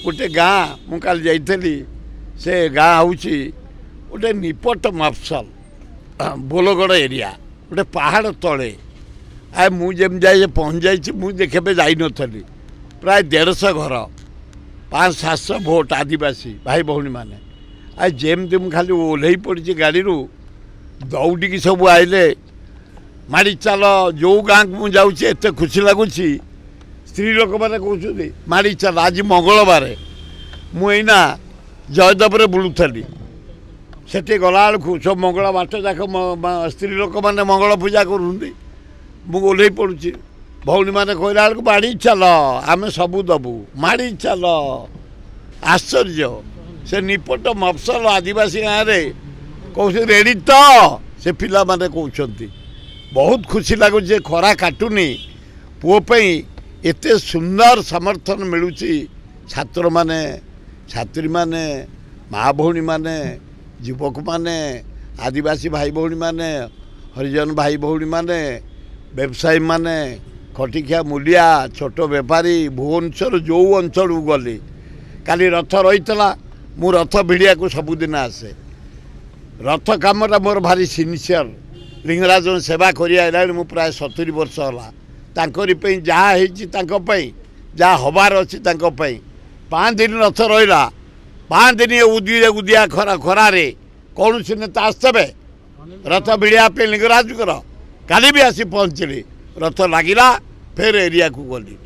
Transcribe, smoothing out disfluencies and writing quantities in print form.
गोटे गाँ मु काल जाइली से गाँ हूँ गोटे निपट मफसल बोलगड़ एरिया गोटे पहाड़ तले आ मुझे जाए पहुँच जाइए मुझे केवे जाई नी प्राय 150 घर 500-700 भोट आदिवासी भाई भौणी मैंने आ जमती मुझे खाली ओह्ल पड़ी गाड़ी दौड़ी सब आइले माड़ी चल जो गाँ को मुझे एत खुशी लगुच स्त्री लोक मैंने कहते माड़ी चल आज मंगलवार मुना जयदेव बुलूली से गला सब मंगल बाट जाक स्त्री लोक मैंने मंगल पूजा करूँ मुझे पड़ुची भौणी मैंने कहला बेलू माड़ी चल आम सबू दबू माड़ी चल आश्चर्य से निपट मफसल आदिवासी गाँव में कौन रेडी तो से पिला माने कहते बहुत खुशी लगुच खरा काटुनी पुओपी एत सुंदर समर्थन मिलूँ छात्र माने छात्री माने माँ भौणी माने युवक माने आदिवासी भाई भौणी माने हरिजन भाई भौणी माने व्यवसायी माने खटिखिया मूलिया छोट बेपारी भुवनेश्वर जो अंचल गली काली रथ रही मु रथ भिड़िया को सबुदिन आसे रथ कामटा मोर भारी सिनसीयर लिंगराज सेवा कर मु प्राय 70 वर्ष है जहाँ जहाँ हबार अच्छी 5 दिन रथ रहा 5 दिन उदिया उदिया खरा खरारे कौन सी नेता आसते रथ भिड़िया लिंगराज काली भी आसी पहुँचली रथ लगिला फिर एरिया को गली